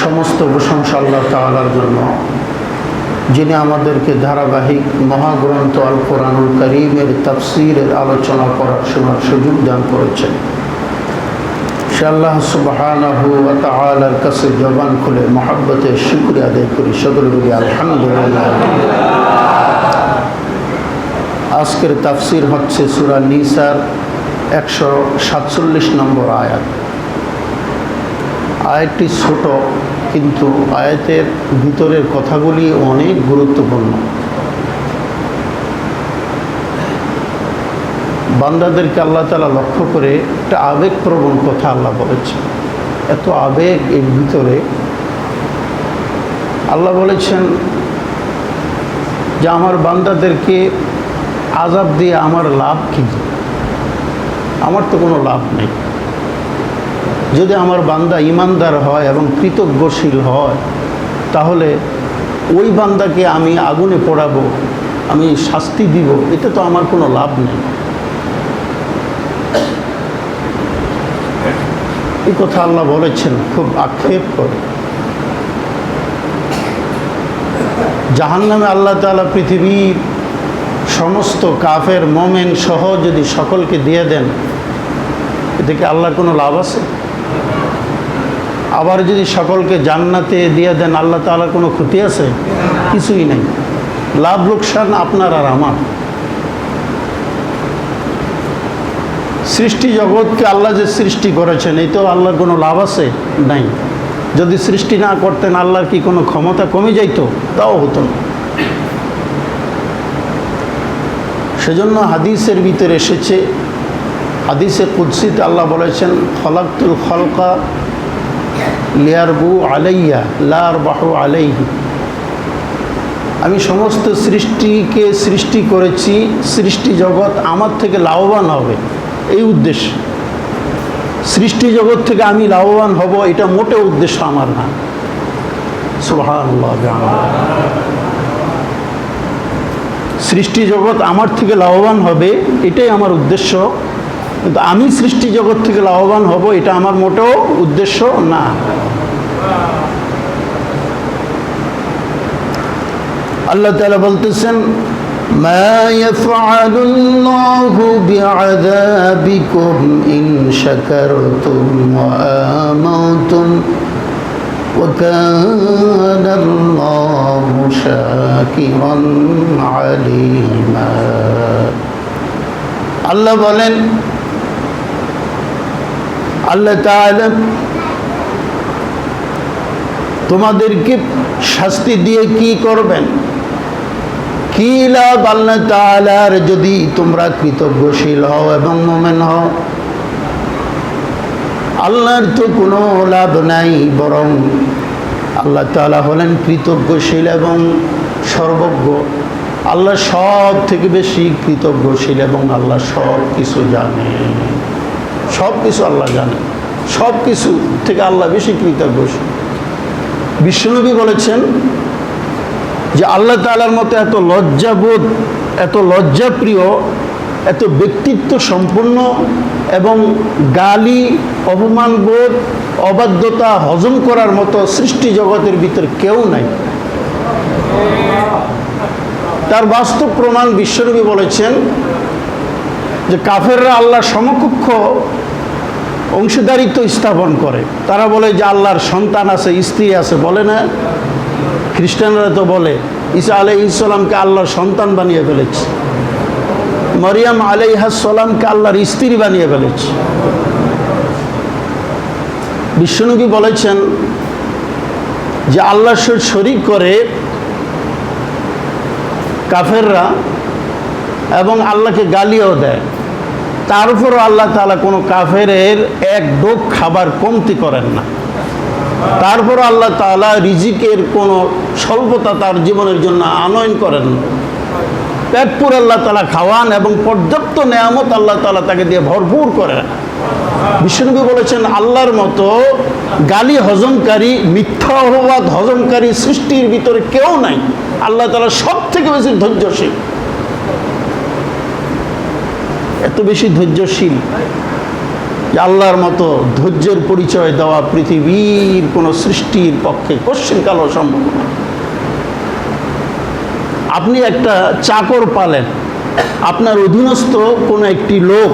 সমস্ত প্রশংসা আল্লাহ তাআলার জন্য, যিনি আমাদেরকে ধারাবাহিক মহাগ্রন্থ আল কোরআনুল কারীমের তাফসীরের আলোচনা করার শোনার সুযোগ দান করেছেন। সে আল্লাহ সুবহানাহু ওয়া তাআলার কাছে জবান খুলে মহব্বতের শুকরিয়া আদায় করি, সকলে বলি আলহামদুলিল্লাহ। আজকের তাফসীর হচ্ছে সূরা নিসার 147 নম্বর আয়াত। আয়াতটি ছোট, কিন্তু আয়াতের ভিতরের কথাগুলি অনেক গুরুত্বপূর্ণ। বান্দাদেরকে আল্লাহ তাআলা লক্ষ্য করে একটা আবেগপ্রবণ কথা আল্লাহ বলেছেন। এত আবেগ এর ভিতরে। আল্লাহ বলেছেন যে আমার বান্দাদেরকে আযাব দিয়ে আমার লাভ কী? আমার তো কোনো লাভ নেই। যদি আমার বান্দা ঈমানদার হয় এবং কৃতজ্ঞশীল হয়, তাহলে ওই বান্দাকে আমি আগুনে পোড়াবো, আমি শাস্তি দিব, এতে তো আমার কোনো লাভ নেই। এই কথা আল্লাহ বলেছেন খুব আক্ষেপ করে। জাহান্নামে আল্লাহ তাআলা পৃথিবীর সমস্ত কাফের মোমেন সহ যদি সকলকে দিয়ে দেন, এতে কি আল্লাহর কোনো লাভ আছে? আবার যদি সকলকে জান্নাতে দিয়ে দেন, আল্লাহ তাআলার কোনো ক্ষতি আছে? কিছুই নাই। লাভ লোকসান আপনার আর আমার। সৃষ্টি জগৎকে আল্লাহ যে সৃষ্টি করেছেন, এই তো আল্লাহর কোনো লাভ আছে? নাই। যদি সৃষ্টি না করতেন, আল্লাহর কি কোনো ক্ষমতা কমে যাইতো? তাও হতো না। সেজন্য হাদিসের ভিতরে এসেছে, হাদিসে কুদসিতে আল্লাহ বলেছেন, খলাকতুল খলকা লিয়ারবু আলাইয়া লা আরবাহু আলাইহি। আমি সমস্ত সৃষ্টিকে সৃষ্টি করেছি, সৃষ্টি জগৎ আমার থেকে লাভবান হবে, এই উদ্দেশ্য। সৃষ্টি জগৎ থেকে আমি লাভবান হব, এটা মোটেও উদ্দেশ্য আমার না। সুবহানাল্লাহ। সৃষ্টি জগৎ আমার থেকে লাভবান হবে, এটাই আমার উদ্দেশ্য। কিন্তু আমি সৃষ্টি জগৎ থেকে লাভবান হব, এটা আমার মোটেও উদ্দেশ্য না। আল্লাহ তাআলা বলতেছেন, মা ইয়াফআলুল্লাহু বিআযাবিকুম ইন শাকারতুম ওয়া আমানতুম ওয়া কানাল্লাহু শাকিরান আলীমা। আল্লাহ বলেন, আল্লাহ তাআলা তোমাদেরকে শাস্তি দিয়ে কি করবেন? কি লাভ আল্লাহ তাআলার যদি তোমরা কৃতজ্ঞশীল হও এবং মুমিন হও? আল্লাহর তো কোনো লাভ নাই, বরং আল্লাহ তাআলা হলেন কৃতজ্ঞশীল এবং সর্বজ্ঞ। আল্লাহ সব থেকে বেশি কৃতজ্ঞশীল এবং আল্লাহ সব কিছু জানে। সব কিছু আল্লাহ জানে, সব কিছু থেকে আল্লাহ বেশি কৃতজ্ঞশীল। বিশ্বনবী বলেছেন যে আল্লাহ তাআলার মতো এত লজ্জাবোধ, এত লজ্জাপ্রিয়, এত ব্যক্তিত্ব সম্পন্ন এবং গালি, অপমানবোধ, অবাধ্যতা হজম করার মতো সৃষ্টি জগতের ভিতর কেউ নাই। তার বাস্তব প্রমাণ বিশ্বনবী বলেছেন যে কাফেররা আল্লাহর সমকক্ষ অংশীদারিত্ব স্থাপন করে। তারা বলে যে আল্লাহর সন্তান আছে, স্ত্রী আছে। বলে না? খ্রিস্টানরা তো বলে ঈসা আলাইহিস সালামকে আল্লাহর সন্তান বানিয়ে ফেলেছে, মরিয়ম আলাইহাস সালামকে আল্লাহর স্ত্রী বানিয়ে ফেলেছে। বিশ্বনবী বলেছেন যে আল্লাহর সাথে শরীক করে কাফেররা এবং আল্লাহকে গালিও দেয়। তার উপরও আল্লাহ তাআলা কোনো কাফেরের এক ডোক খাবার কমতি করেন না। তারপরও আল্লাহ তাআলা রিজিকের কোনো স্বল্পতা তার জীবনের জন্য আনয়ন করেন না। পেট পুরে আল্লাহ তাআলা খাওয়ান এবং পর্যাপ্ত নেয়ামত আল্লাহ তাআলা তাকে দিয়ে ভরপুর করেন। বিশ্বনবী বলেছেন আল্লাহর মতো গালি হজমকারী, মিথ্যা অপবাদ হজমকারী সৃষ্টির ভিতরে কেউ নাই। আল্লাহ তাআলা সব থেকে বেশি ধৈর্যশীল। এত বেশি ধৈর্যশীল যে আল্লাহর মতো ধৈর্যের পরিচয় দেওয়া পৃথিবীর কোনো সৃষ্টির পক্ষে কোশ্চিনকালও সম্ভব না। আপনি একটা চাকর পালেন, আপনার অধীনস্থ কোনো একটি লোক,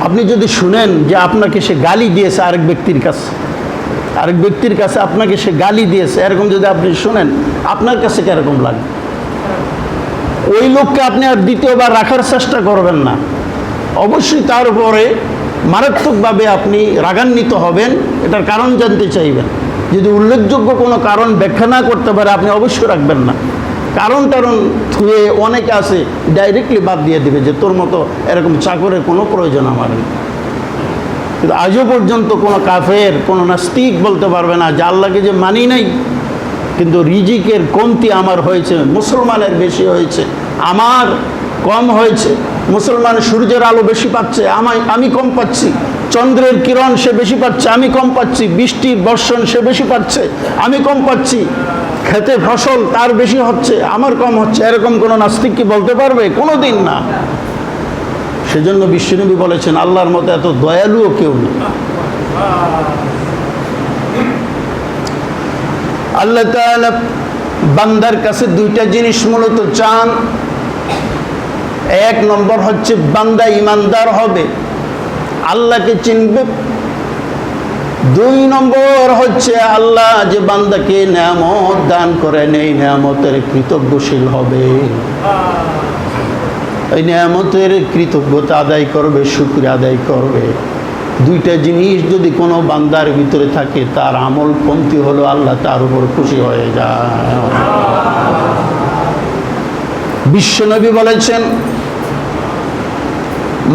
আপনি যদি শুনেন যে আপনাকে সে গালি দিয়েছে আরেক ব্যক্তির কাছে আপনাকে সে গালি দিয়েছে, এরকম যদি আপনি শুনেন, আপনার কাছে কিরকম লাগে? ওই লোককে আপনি আর দ্বিতীয়বার রাখার চেষ্টা করবেন না, অবশ্যই তার উপরে মারাত্মকভাবে আপনি রাগান্বিত হবেন, এটার কারণ জানতে চাইবেন। যদি উল্লেখযোগ্য কোনো কারণ ব্যাখ্যা না করতে পারে, আপনি অবশ্যই রাখবেন না। কারণ থুয়ে অনেকে আছে ডাইরেক্টলি বাদ দিয়ে দিবে যে তোর মতো এরকম চাকরের কোনো প্রয়োজন আমার নেই। কিন্তু আজও পর্যন্ত কোনো কাফের, কোনো নাস্তিক বলতে পারবে না যে আল্লাহকে যে মানি নাই, কিন্তু রিজিকের কমতি আমার হয়েছে, মুসলমানের বেশি হয়েছে, আমার কম হয়েছে। মুসলমান সূর্যের আলো বেশি পাচ্ছে, আমি কম পাচ্ছি। চন্দ্রের কিরণ সে বেশি পাচ্ছে, আমি কম পাচ্ছি। বৃষ্টির বর্ষণ সে বেশি পাচ্ছে, আমি কম পাচ্ছি। খেতে ফসল তার বেশি হচ্ছে, আমার কম হচ্ছে। এরকম কোনো নাস্তিক কি বলতে পারবে? কোনো দিন না। সেজন্য বিশ্বনবী বলেছেন আল্লাহর মতো এত দয়ালুও কেউ নেই। আল্লাহ তাআলা বান্দার কাছে দুইটা জিনিস মূলত চান। এক নম্বর হচ্ছে বান্দা ইমানদার হবে, আল্লাহকে চিনবে। দুই নম্বর হচ্ছে আল্লাহ যে বান্দাকে নেয়ামত দান করেন, এই নেয়ামতের কৃতজ্ঞশীল হবে, এই নেয়ামতের কৃতজ্ঞতা আদায় করবে, শুকরিয়া আদায় করবে। দুইটা জিনিস যদি কোনো বান্দার ভিতরে থাকে, তার আমল পন্থী হলো আল্লাহ তার উপর খুশি হয়ে যায়। বিশ্বনবী বলেছেন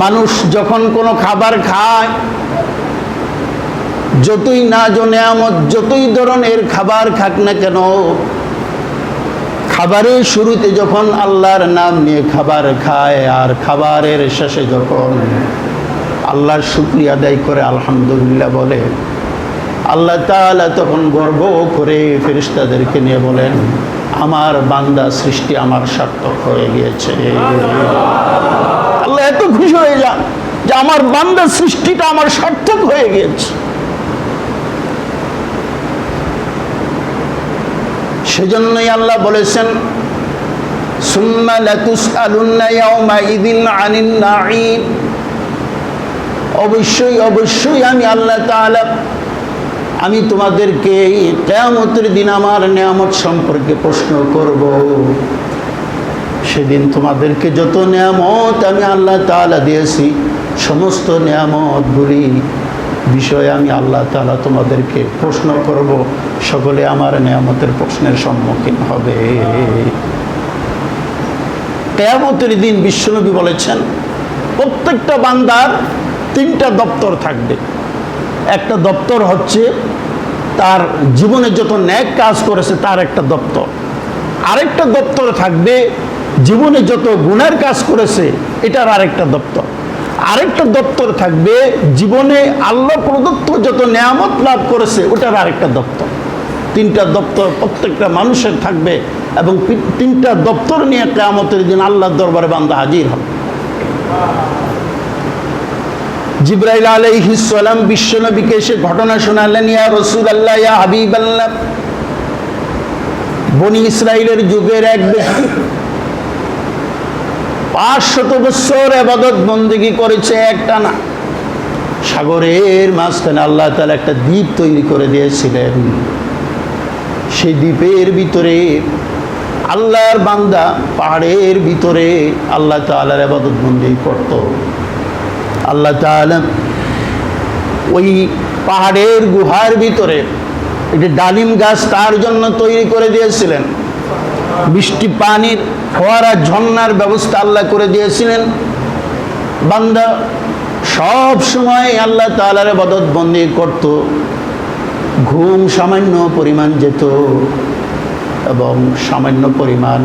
মানুষ যখন কোনো খাবার খায়, যতই নাজ ও নেয়ামত, যতই ধরনের খাবার খাক না কেন, খাবারের শুরুতে যখন আল্লাহর নাম নিয়ে খাবার খায়, আর খাবারের শেষে যখন আল্লাহর শুকরিয়া আদায় করে আলহামদুলিল্লাহ বলে, আল্লাহ তাআলা তখন গর্ব করে ফেরেশতাদেরকে নিয়ে বলেন আমার বান্দা সৃষ্টি আমার সার্থক হয়ে গিয়েছে। আল্লাহ এত খুশি হয়ে যান যে আমার বান্দা সৃষ্টিটা আমার সার্থক হয়ে গিয়েছে। সেজন্যই আল্লাহ বলেছেন সুম্মা লাতুসআলুন্না ইয়াওমাইযিন আনিন নাঈম, অবশ্যই আমি আল্লাহ তাআলা আমি তোমাদেরকে কিয়ামতের দিন আমার নেয়ামত সম্পর্কে প্রশ্ন করব। সেদিন তোমাদেরকে যত নেয়ামত আমি আল্লাহ তাআলা দিয়েছি, সমস্ত নেয়ামতগুলি বিষয়ে আমি আল্লাহ তাআলা তোমাদেরকে প্রশ্ন করব। সকলে আমার নেয়ামতের প্রশ্নের সম্মুখীন হবে। কিয়ামতের দিন বিশ্বনবী বলেছেন প্রত্যেকটা বান্দার তিনটা দপ্তর থাকবে। একটা দপ্তর হচ্ছে তার জীবনে যত ন্যাক কাজ করেছে তার একটা দপ্তর। আরেকটা দপ্তর থাকবে জীবনে যত গুনার কাজ করেছে এটার আরেকটা দপ্তর। আরেকটা দপ্তর থাকবে জীবনে আল্লাহ প্রদত্ত যত নেয়ামত লাভ করেছে ওটার আরেকটা দপ্তর। তিনটা দপ্তর প্রত্যেকটা মানুষের থাকবে এবং তিনটা দপ্তর নিয়ে কিয়ামতের দিন আল্লাহর দরবারে বান্দা হাজির হবে। জিবরাইল আলাইহিস সালাম বিশ্বনবীকে এসে ঘটনা শোনালেন, ইয়া রাসূলুল্লাহ, ইয়া হাবিবাল্লাহ, বনি ইসরাইলের যুগের এক ব্যক্তি 500 বছর ইবাদত বন্দেগী করেছে একটানা। সাগরের মাঝখানে আল্লাহ তাআলা একটা দ্বীপ তৈরি করে দিয়েছিলেন। সেই দ্বীপের ভিতরে আল্লাহর বান্দা পাহাড়ের ভিতরে আল্লাহ তাআলার ইবাদত বন্দেগী করত। আল্লাহ তাআলা ওই পাহাড়ের গুহার ভিতরে একটি ডালিম গাছ তার জন্য তৈরি করে দিয়েছিলেন। বৃষ্টি পানির ফোয়ারা ঝর্ণার ব্যবস্থা আল্লাহ করে দিয়েছিলেন। বান্দা সব সময় আল্লাহ তাআলার ইবাদত বন্দেগী করত। ঘুম সামান্য পরিমাণ যেত এবং সামান্য পরিমাণ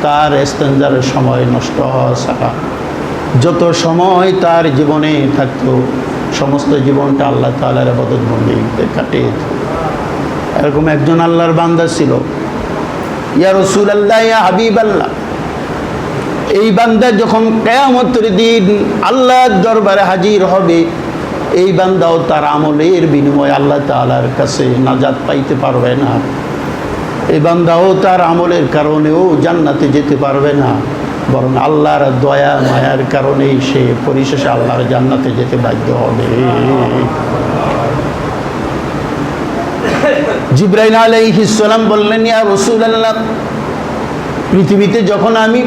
তার ইস্তেনজার সময় নষ্ট হওয়া ছাড়া যত সময় তার জীবনে থাকতো সমস্ত জীবনটা আল্লাহ তাআলার ইবাদত বন্দেগীতে কাটিয়ে দিত। এরকম একজন আল্লাহর বান্দা ছিল। ইয়া রাসূলুল্লাহ, ইয়া হাবিবাল্লাহ, এই বান্দা যখন কিয়ামতের দিন আল্লাহর দরবারে হাজির হবে, এই বান্দাও তার আমলের বিনিময়ে আল্লাহ তাআলার কাছে নাজাত পাইতে পারবে না। এই বান্দাও তার আমলের কারণেও জান্নাতে যেতে পারবে না, বরং আল্লাহর দয়া মায়ার কারণেই সে পরিশেষে আল্লাহর জান্নাতে যেতে বাধ্য হবে। জিবরাইল আলাইহিস সালাম বললেন, ইয়া রাসূলুল্লাহ, পৃথিবীতে যখন আমি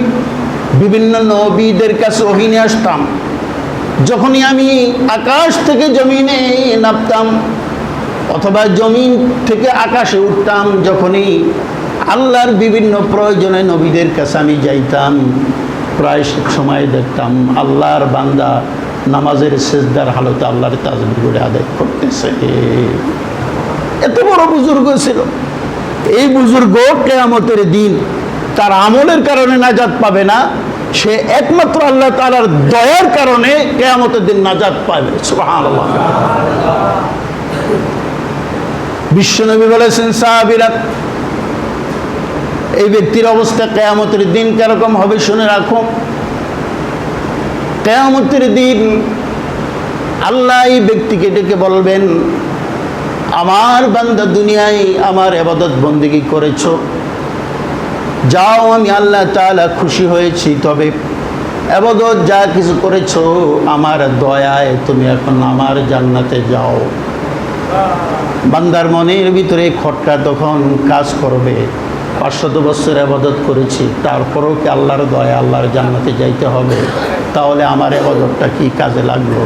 বিভিন্ন নবীদের কাছে ওহী নিয়ে আসতাম, যখনই আমি আকাশ থেকে জমিনে নামতাম অথবা জমিন থেকে আকাশে উঠতাম, যখনই আল্লাহর বিভিন্ন প্রয়োজনে নবীদের কাছে আমি যাইতাম, প্রায় সময় দেখতাম আল্লাহর বান্দা নামাজের সেজদার হালতে আল্লাহর তাসবিহ করে আদায় করতেছে। এত বড় বুজুর্গ ছিল। এই বুজুর্গ কিয়ামতের দিন তার আমলের কারণে নাজাত পাবে না, সে একমাত্র আল্লাহ তাআলার দয়ার কারণে কিয়ামতের দিন নাজাত পাবে। সুবহানাল্লাহ। বিশ্বনবী বলেছেন, সাহাবীরা, এই ব্যক্তির অবস্থা কিয়ামতের দিন কিরকম হবে শুনে রাখো। কিয়ামতের দিন আল্লাহ এই ব্যক্তিকে ডেকে বলবেন, আমার বান্দা দুনিয়ায় আমার ইবাদত বন্দেগী করেছো, যাও আমি আল্লাহ তাআলা খুশি হয়েছি, তবে ইবাদত যা কিছু করেছো আমার দয়ায় তুমি এখন আমার জান্নাতে যাও। বান্দার মনের ভিতরে খটকা তখন কাজ করবে, 500 বছর ইবাদত করেছি, তারপরেও কি আল্লাহর দয়া আল্লাহর জান্নাতে যাইতে হবে? তাহলে আমার ইবাদতটা কি কাজে লাগলো?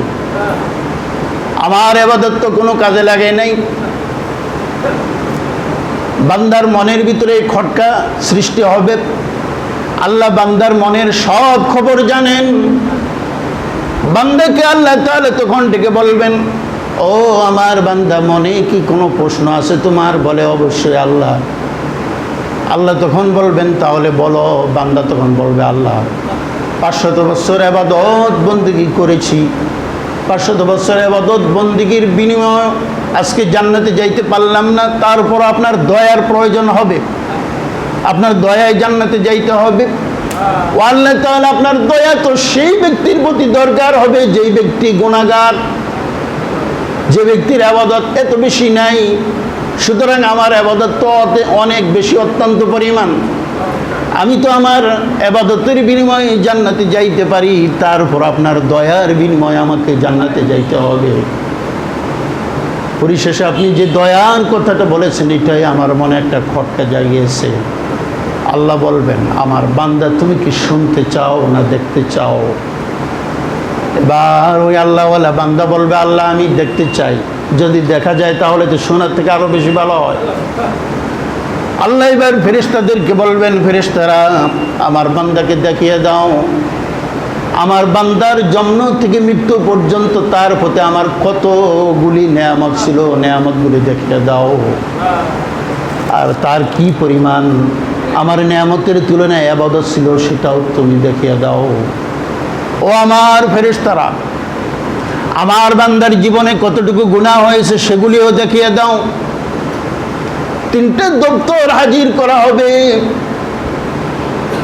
আমার ইবাদত তো কোনো কাজে লাগে নাই। বান্দার মনের ভিতরে খটকা সৃষ্টি হবে। আল্লাহ বান্দার মনের সব খবর জানেন। বান্দাকে আল্লাহ তাআলা তখন ডেকে বলবেন, ও আমার বান্দা, মনে কি কোনো প্রশ্ন আছে তোমার? বলে, অবশ্যই আল্লাহ। আল্লাহ তখন বলবেন, তাহলে বলো। বান্দা তখন বলবে, আল্লাহ 500 বছর ইবাদত বন্দেগী করেছি, 500 বছর ইবাদত বন্দেগীর বিনিময়ে আজকে জান্নাতে যাইতে পারলাম না, তারপর আপনার দয়ার প্রয়োজন হবে, আপনার দয়ায় জান্নাতে যাইতে হবে। ও আল্লাহ তাআলা, আপনার দয়া তো সেই ব্যক্তির প্রতি দরকার হবে যেই ব্যক্তি গুনাহগার, যে ব্যক্তির ইবাদত এত বেশি নাই। সুতরাং আমার ইবাদত তো অনেক বেশি, অত্যন্ত পরিমাণ। আমি তো আমার ইবাদতের বিনিময়ে জান্নাতে যাইতে পারি, তারপর আপনার দয়ার বিনিময়ে আমাকে জান্নাতে যাইতে হবে। পরিশেষে আপনি যে দয়ার কথাটা বলেছেন, এটাই আমার মনে একটা খটকা জাগিয়েছে। আল্লাহ বলবেন, আমার বান্দা তুমি কি শুনতে চাও না দেখতে চাও? এবার ওই আল্লাহওয়ালা বান্দা বলবে, আল্লাহ আমি দেখতে চাই, যদি দেখা যায় তাহলে তো শোনার থেকে আরো বেশি ভালো হয়। আল্লাহ এবার ফেরেশতাদেরকে বলবেন, ফেরেশতারা আমার বান্দাকে দেখিয়ে দাও, আমার বান্দার জন্ম থেকে মৃত্যু পর্যন্ত তার প্রতি আমার কতগুলি নেয়ামত ছিল, নেয়ামতগুলি দেখিয়ে দাও, আর তার কি পরিমাণ আমার নেয়ামতের তুলনায় ইবাদত ছিল সেটাও তুমি দেখিয়ে দাও। ও আমার ফেরেশতারা, আমার বান্দার জীবনে কতটুকু গুনাহ হয়েছে সেগুলিও দেখিয়ে দাও। 3টে দপ্তর হাজির করা হবে।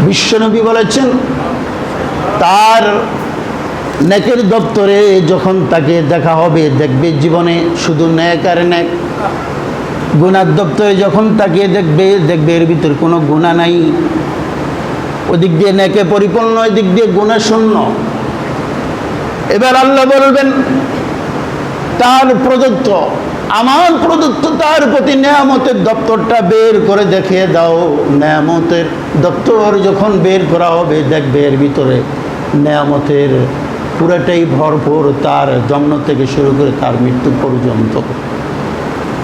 বিশ্বনবী বলেছেন, তার নেকের দপ্তরে যখন তাকে দেখা হবে, দেখবে জীবনে শুধু নেক আর নেক। গুনার দপ্তরে যখন তাকে দেখবে এর ভিতরে কোনো গুনাহ নাই। ওদিক দিয়ে নেকে পরিপূর্ণ, ওদিক দিয়ে গুনাহ শূন্য। এবার আল্লাহ বলবেন, তার প্রদত্ত, আমার প্রদত্ত তার প্রতি নেয়ামতের দপ্তরটা বের করে দেখিয়ে দাও। নেয়ামতের দপ্তর যখন বের করা হবে, দেখবে এর ভিতরে নেয়ামতের পুরোটাই ভরপুর, তার জন্ম থেকে শুরু করে তার মৃত্যু পর্যন্ত।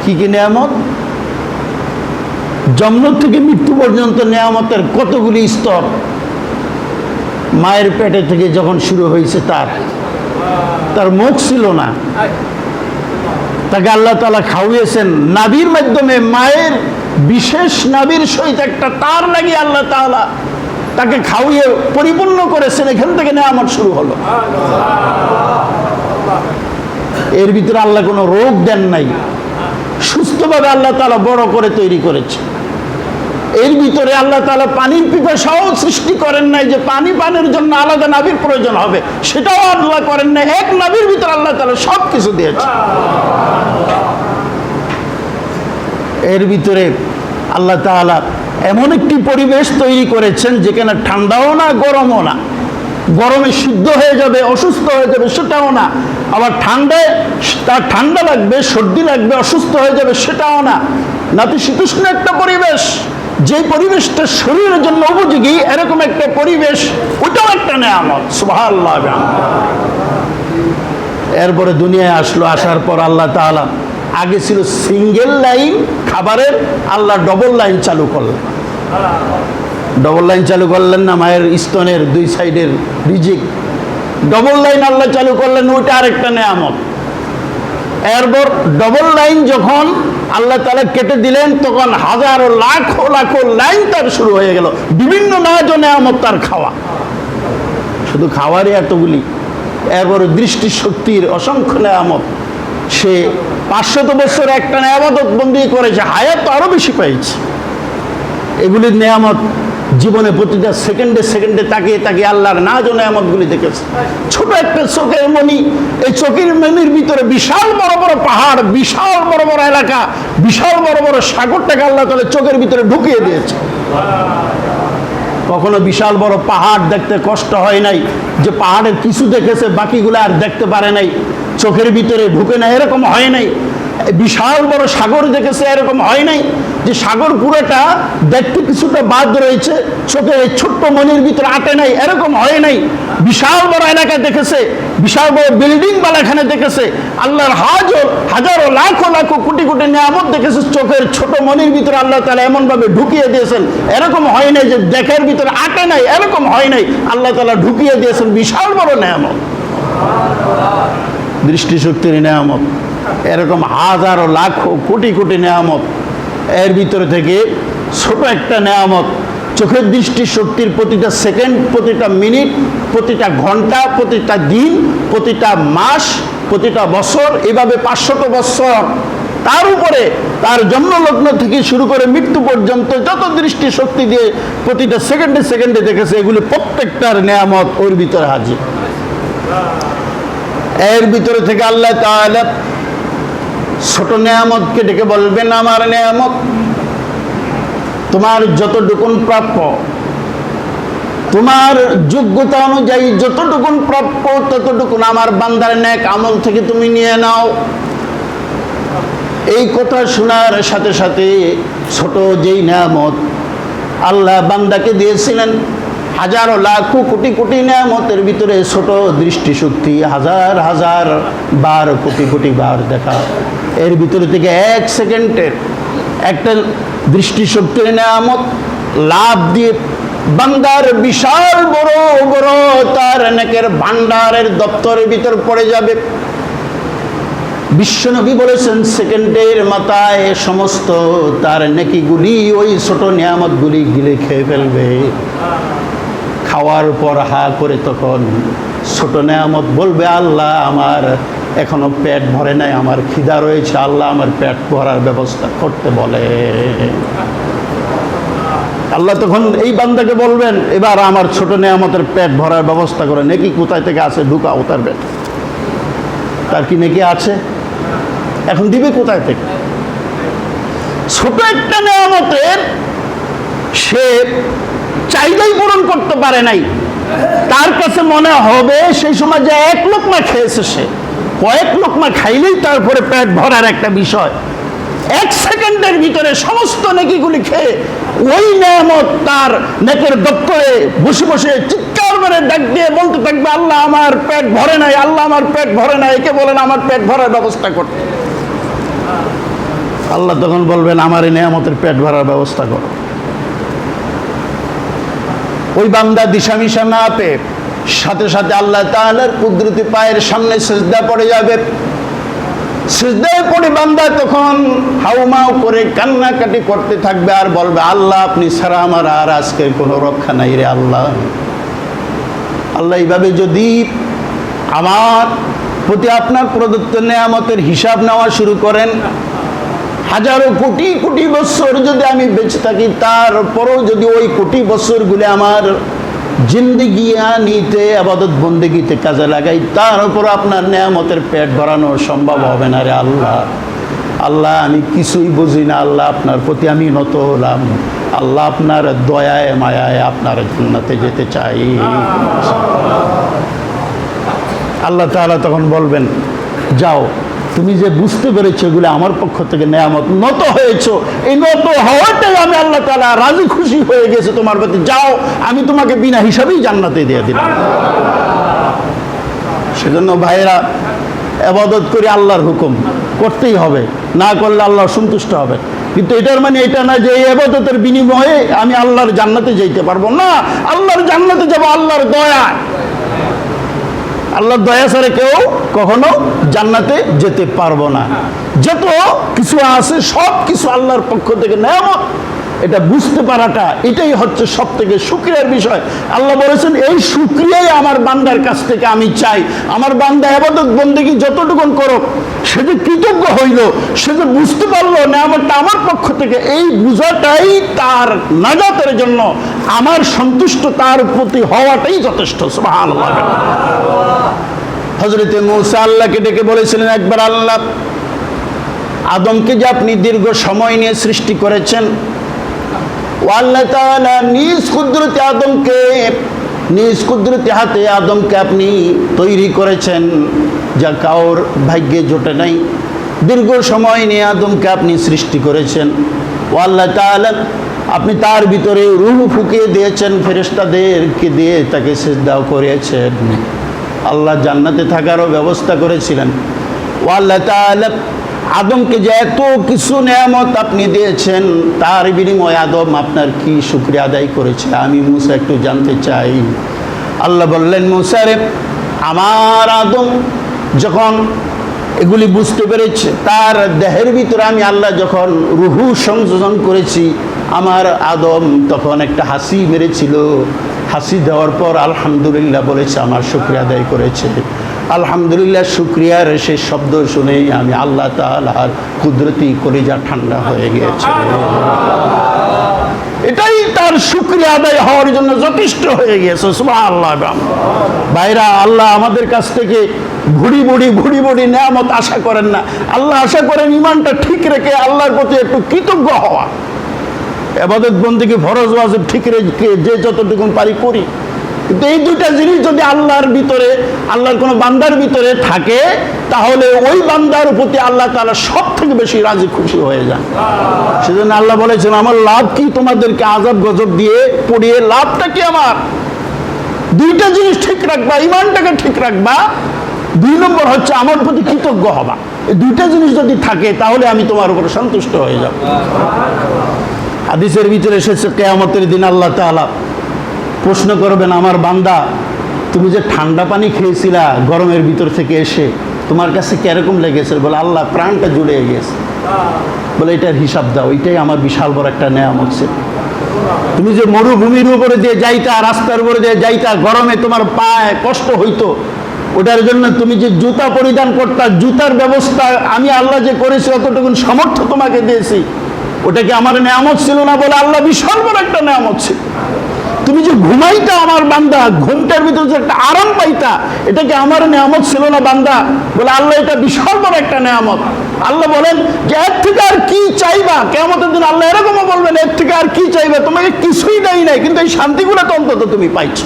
কি কি নেয়ামত? জন্ম থেকে মৃত্যু পর্যন্ত নেয়ামতের কতগুলি স্তর। মায়ের পেটে থেকে যখন শুরু হয়েছে, তার মুখ ছিল না, তাকে আল্লাহ তাআলা খাওয়িয়েছেন নাভির মাধ্যমে। মায়ের বিশেষ নাভির সহিত একটা তার লাগিয়ে আল্লাহ তাআলা তাকে খাওয়িয়ে পরিপূর্ণ করেছেন। এখান থেকে নেয়ামত শুরু হলো। এর ভিতরে আল্লাহ কোনো রোগ দেন নাই, সুস্থভাবে আল্লাহ তাআলা বড় করে তৈরি করেছে। এর ভিতরে আল্লাহ তাআলা পানির পিপাসাও সৃষ্টি করেন নাই যে পানি পানের জন্য আলাদা নাভির প্রয়োজন হবে, সেটাও আল্লাহ করেন নাই। এক নাভির ভিতরে আল্লাহ তাআলা সব কিছু দিয়েছে। এর ভিতরে আল্লাহ তাআলা এমন একটি পরিবেশ তৈরি করেছেন যেখানে ঠান্ডাও না গরমও না, গরমে সিদ্ধ হয়ে যাবে, অসুস্থ হয়ে যাবে সেটাও না, আবার ঠান্ডায় তার ঠান্ডা লাগবে, সর্দি লাগবে, অসুস্থ হয়ে যাবে সেটাও না। নাতিশীতোষ্ণ একটা পরিবেশ, যে পরিবেশটা শরীরের জন্য উপযোগী, এরকম একটা পরিবেশ, ওটাও একটা নেয়ামত। সুবহানাল্লাহ। এরপরে দুনিয়ায় আসলো, আসার পর আল্লাহ তাআলা, আগে ছিল সিঙ্গেল লাইন খাবারের, আল্লাহ ডবল লাইন চালু করলেন। ডবল লাইন চালু করলেন না, মায়ের স্তনের দুই সাইডের রিজিক, ডবল লাইন আল্লাহ চালু করলেন, ওইটা আরেকটা নেয়ামত। এরপর ডবল লাইন যখন আল্লাহ তাআলা কেটে দিলেন, তখন হাজারো লাখো লাখো লাইন তার শুরু হয়ে গেল, বিভিন্ন নাজ ও নেয়ামত তার খাওয়া, শুধু খাওয়ারই এতগুলি। এরপর দৃষ্টিশক্তির অসংখ্য নেয়ামত, সে 500 বছর একটা নেয়ামত বন্দি করেছে, হায়াত তো আরো বেশি পেয়েছে। এগুলির নেয়ামত জীবনে প্রতিটা সেকেন্ডে সেকেন্ডে তাকিয়ে তাকিয়ে আল্লাহর নাজ ও নেয়ামতগুলি দেখেছে। ছোট একটা চোখের মণি, এই চোখের মণির ভিতরে বিশাল বড় বড় পাহাড়, বিশাল বড় বড় এলাকা, বিশাল বড় বড় সাগরটাকে আল্লাহ তাআলা চোখের ভিতরে ঢুকিয়ে দিয়েছে। কখনো বিশাল বড় পাহাড় দেখতে কষ্ট হয় নাই, যে পাহাড়ের কিছু দেখেছে বাকিগুলো আর দেখতে পারে নাই, চোখের ভিতরে ঢুকে না, এরকম হয় নাই। বিশাল বড় সাগর দেখেছে, এরকম হয় নাই যে সাগর পুরোটা দেখতে কিছুটা বাদ রয়েছে, চোখের ছোট্ট মনির ভিতরে আটে নাই, এরকম হয় নাই। বিশাল বড় এলাকা দেখেছে, বিশাল বড় বিল্ডিং বালাখানে দেখেছে, আল্লাহর হাজারো লাখো লাখো কোটি কোটি নিয়ামত দেখেছে, চোখের ছোট মনির ভিতরে আল্লাহ তাআলা এমন ভাবে ঢুকিয়ে দিয়েছেন, এরকম হয় নাই যে দেখার ভিতরে আটে নাই, এরকম হয় নাই, আল্লাহ তাআলা ঢুকিয়ে দিয়েছেন বিশাল বড় নিয়ামত, দৃষ্টিশক্তির নিয়ামত, এরকম হাজারো লাখো কোটি কোটি নেয়ামত। এর ভিতরে থেকে ছোট একটা নেয়ামত, চোখের দৃষ্টিশক্তির প্রতিটা সেকেন্ড, প্রতিটা মিনিট, প্রতিটা ঘন্টা, প্রতিটা দিন, প্রতিটা মাস, প্রতিটা বছর, এভাবে 500 বছর, তার উপরে তার জন্মলগ্ন থেকে শুরু করে মৃত্যু পর্যন্ত যত দৃষ্টিশক্তি দিয়ে প্রতিটা সেকেন্ডে সেকেন্ডে দেখেছে, এগুলি প্রত্যেকটার নেয়ামত ওর ভিতরে হাজির। এর ভিতরে থেকে আল্লাহ তাআলা ছোট নেয়ামতকে ডেকে বলবেন, আমার নেয়ামত, তোমার যতটুকুন প্রাপ্য, তোমার যোগ্যতা অনুযায়ী যতটুকুন প্রাপ্য, ততটুকুন আমার বান্দার নেক আমল থেকে তুমি নিয়ে নাও। এই কথা শোনার সাথে সাথে ছোট যেই নেয়ামত আল্লাহ বান্দাকে দিয়েছিলেন, হাজারো লাখো কোটি কোটি নেয়ামতের ভিতরে ছোট দৃষ্টিশক্তি, হাজার হাজার বার, কোটি কোটি বার দেখা, এর ভিতরে থেকে এক সেকেন্ডের একটা দৃষ্টিশক্তির নেয়ামত লাভ দিয়ে বান্দার বিশাল বড় বড় তার নেকের ভান্ডারের দপ্তরের ভিতর পড়ে যাবে। বিশ্বনবী বলেছেন, সেকেন্ডের মাথায় সমস্ত তার নেকিগুলি ওই ছোট নিয়ামতগুলি গিলে খেয়ে ফেলবে। খাওয়ার পর হা করে তখন ছোট নেয়ামত বলবে, আল্লাহ আমার এখনো পেট ভরে নাই, আমার খিদা রয়েছে, আল্লাহ আমার পেট ভরার ব্যবস্থা করতে বলে। আল্লাহ তখন এই বান্দাকে বলবেন, এবার আমার ছোট নেয়ামতের পেট ভরার ব্যবস্থা করে। নেকি কোথায় থেকে আছে, ঢুকাও তার পেট, তার কি নেকি আছে, এখন দিবে কোথায় থেকে? ছোট একটা নেয়ামতের সে চাহিদাই পূরণ করতে পারে নাই, তার কাছে মনে হবে সেই সময় যে এক লোকমা খেয়েছে, সে কয়েক লোকমা খাইলেই তারপরে পেট ভরার একটা বিষয়। এক সেকেন্ডের ভিতরে সমস্ত নেকিগুলি খেয়ে ওই নেয়ামত তার নেকের দপ্তরে বসে বসে চিৎকার করে ডাক দিয়ে বলতে থাকবে, আল্লাহ আমার পেট ভরে নাই, আল্লাহ আমার পেট ভরে নাই, একে বলেন আমার পেট ভরার ব্যবস্থা করতে। আল্লাহ তখন বলবেন, আমার এই নেয়ামতের পেট ভরার ব্যবস্থা করো। ওই বান্দা দিশামিশা না পেয়ে সাথে সাথে আল্লাহ তাআলার কুদরতি পায়ের সামনে সিজদা পড়ে যাবে। সিজদায় পড়ে বান্দা তখন হাউমাউ করে কান্নাকাটি করতে থাকবে আর বলবে, আল্লাহ আপনি ছাড়া আমার আর আজকের কোনো রক্ষা নাই রে আল্লাহ। আল্লাহ এইভাবে যদি আমার প্রতি আপনার প্রদত্ত নেয়ামতের হিসাব নেওয়া শুরু করেন, হাজারো কোটি কোটি বছর যদি আমি বেঁচে থাকি, তারপরেও যদি ওই কোটি বছরগুলো আমার জিন্দেগিয়ানিতে আবাদত বন্দেগিতে কাজে লাগাই, তার উপর আপনার নেয়ামতের পেট ভরানো সম্ভব হবে না রে আল্লাহ। আল্লাহ আমি কিছুই বুঝি না, আল্লাহ আপনার প্রতি আমি নত হলাম, আল্লাহ আপনার দয়ায় মায়ায় আপনার জান্নাতে যেতে চাই। আল্লাহ তাআলা তখন বলবেন, যাও, তুমি যে বুঝতে পেরেছো এগুলো আমার পক্ষ থেকে নেয়ামত, নত হয়েছো, এই নত হওয়াটাই আমি আল্লাহ তাআলা রাজি খুশি হয়ে গেছে তোমার প্রতি, যাও আমি তোমাকে বিনা হিসাবেই জান্নাতে দিয়ে দিলাম। সেজন্য ভাইরা, ইবাদত করে আল্লাহর হুকুম করতেই হবে, না করলে আল্লাহ সন্তুষ্ট হবে। কিন্তু এটার মানে এটা না যে এই ইবাদতের বিনিময়ে আমি আল্লাহর জান্নাতে যেতে পারবো না। আল্লাহর জান্নাতে যাব আল্লাহর দয়া, আল্লাহর দয়া ছাড়া কেউ কখনো জান্নাতে যেতে পারবো না। যত কিছু আছে সব কিছু আল্লাহর পক্ষ থেকে নেয়ামত, এটা বুঝতে পারাটা এটাই হচ্ছে সব থেকে শুকরিয়ার বিষয়। আল্লাহ বলেছেন, এই শুকরিয়াই আমার বান্দার কাছ থেকে আমি চাই। আমার বান্দা ইবাদত বন্দেগী যতটুকুন করুক, সে যে কৃতজ্ঞ হইল, সে যে বুঝতে পারলো নেয়ামতটা আমার পক্ষ থেকে, এই বুঝাটাই তার নাজাতের জন্য, আমার সন্তুষ্ট তার প্রতি হওয়াটাই যথেষ্ট। সুবহানাল্লাহ। হযরতে মূসা আল্লাহকে ডেকে বলেছিলেন একবার, আল্লাহ, আদমকে যে আপনি দীর্ঘ সময় নিয়ে সৃষ্টি করেছেন, ও আল্লাহ তাআলা নিজ কুদরতে আদমকে, নিজ কুদরতে হাতে আদমকে আপনি তৈরি করেছেন, যা কাউর ভাগ্যে জোটে নাই। দীর্ঘ সময় নিয়ে আদমকে আপনি সৃষ্টি করেছেন, ও আল্লাহ তাআলা আপনি তার ভিতরে রূহ ফুঁকিয়ে দিয়েছেন, ফেরেশতাদেরকে দিয়ে তাকে সিজদা করিয়েছেন। আল্লাহ জান্নাতে থাকারও ব্যবস্থা করেছিলেন। ও আল্লাহ তাআলা আদমকে যে এত কিছু নেয়ামত আপনি দিয়েছেন, তার বিনিময়ে আদম আপনার কি শুকরিয়া আদায় করেছে, আমি মূসা একটু জানতে চাই। আল্লাহ বললেন, মূসা রে, আমার আদম যখন এগুলি বুঝতে পেরেছে, তার দেহের ভিতরে আমি আল্লাহ যখন রুহু সংযোজন করেছি, আমার আদম তখন একটা হাসি মেরেছিল। হাসি দেওয়ার পর আলহামদুলিল্লাহ বলেছে, আমার শুকরিয়া আদায় করেছে। আলহামদুলিল্লাহ শুকরিয়ার সেই শব্দ শুনেই আমি আল্লাহ তাআলার কুদরতি কলিজা ঠান্ডা হয়ে গিয়েছে। এটাই তার শুকরিয়া আদায় হওয়ার জন্য যথেষ্ট হয়ে গিয়েছে। সুবহানাল্লাহ। ভাইরা, আল্লাহ আমাদের কাছ থেকে ভুড়ি ভুড়ি নেয়ামত আশা করেন না। আল্লাহ আশা করেন ঈমানটা ঠিক রেখে আল্লাহর প্রতি একটু কৃতজ্ঞ হওয়া। ইবাদত বন্দেগী ফরজ ওয়াজিব ঠিক রেখে যে যতটুকু পারি করি, কিন্তু এই দুইটা জিনিস যদি আল্লাহর ভিতরে, আল্লাহর কোনো বান্দার ভিতরে থাকে, তাহলে ওই বান্দার প্রতি আল্লাহ তাআলা সব থেকে বেশি রাজি খুশি হয়ে যান। সেজন্য আল্লাহ বলেছেন, আমার লাভ কি তোমাদেরকে আযাব গজব দিয়ে পড়িয়ে, লাভটা কি আমার? দুইটা জিনিস ঠিক রাখবা, ঈমানটাকে ঠিক রাখবা, 2 নম্বর হচ্ছে আমার প্রতি কৃতজ্ঞ হবা। এই দুইটা জিনিস যদি থাকে, তাহলে আমি তোমার উপর সন্তুষ্ট হয়ে যাব। হাদিসের ভিতরে এসেছে, কিয়ামতের দিন আল্লাহ তাআলা প্রশ্ন করবেন, আমার বান্দা, তুমি যে ঠান্ডা পানি খেয়েছিলা গরমের ভিতর থেকে এসে, তোমার কাছে কিরকম লেগেছে? বলে, আল্লাহ, প্রাণটা জুড়ে গেছে। বলে, এটার হিসাব দাও, এটাই আমার বিশাল বড় একটা নেয়ামত ছিল। তুমি যে মরুভূমির উপরে দিয়ে যাইতা, রাস্তার উপরে দিয়ে যাইতা, গরমে তোমার পায়ে কষ্ট হইতো, ওটার জন্য তুমি যে জুতা পরিধান করতা, জুতার ব্যবস্থা আমি আল্লাহ যে করেছি, অতটুকু সামর্থ্য তোমাকে দিয়েছি, ওটা কি আমার নেয়ামত ছিল না? বলে, আল্লাহ, বিশাল বড় একটা নেয়ামত ছিল। তুমি যে ঘুমাইতা আমার বান্দা, ঘুমটার ভিতরে যে একটা আরাম পাইতা, এটা কি আমার নেয়ামত ছিল না বান্দা? বলে, আল্লাহ, এটা বিশাল বড় একটা নেয়ামত। আল্লাহ বলেন যে, এর থেকে আর কি চাইবা? কিয়ামতের দিন আল্লাহ এরকমও বলবেন, এর থেকে আর কি চাইবা? তোমাকে কিছুই দেই নাই, কিন্তু এই শান্তিগুলো তো অন্তত তুমি পাইছো।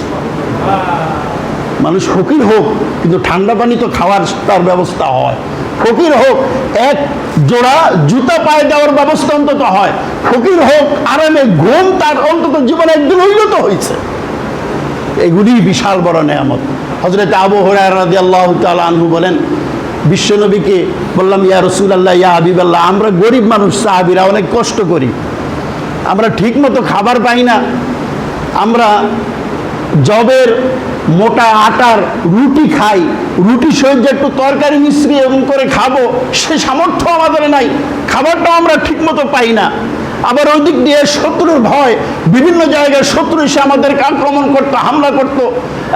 মানুষ ফকির হোক, কিন্তু ঠান্ডা পানি তো খাওয়ার তার ব্যবস্থা হয়। ফকির হোক, এক জোড়া জুতা পায়ে দেওয়ার ব্যবস্থা অন্তত হয়। ফকির হোক, আরামে ঘুম তার অন্তত জীবনে একদিন হইল তো হয়েছে। এগুলি বিশাল বড় নেয়ামত। হযরত আবু হুরায়রা রাদিয়াল্লাহু তাআলা আনহু বলেন, বিশ্বনবীকে বললাম, ইয়া রাসূলুল্লাহ, ইয়া হাবিবাল্লাহ, আমরা গরিব মানুষ, সাহাবীরা অনেক কষ্ট করি, আমরা ঠিক মতো খাবার পাই না, আমরা জবের মোটা আটার রুটি খাই, রুটি সহিত যে একটু তরকারি মিশ্রি এরকম করে খাবো, সে সামর্থ্য আমাদের নাই, খাবারটাও আমরা ঠিক মতো পাই না। আবার ওই দিক দিয়ে শত্রুর ভয়, বিভিন্ন জায়গায় শত্রু এসে আমাদেরকে আক্রমণ করতো, হামলা করতো,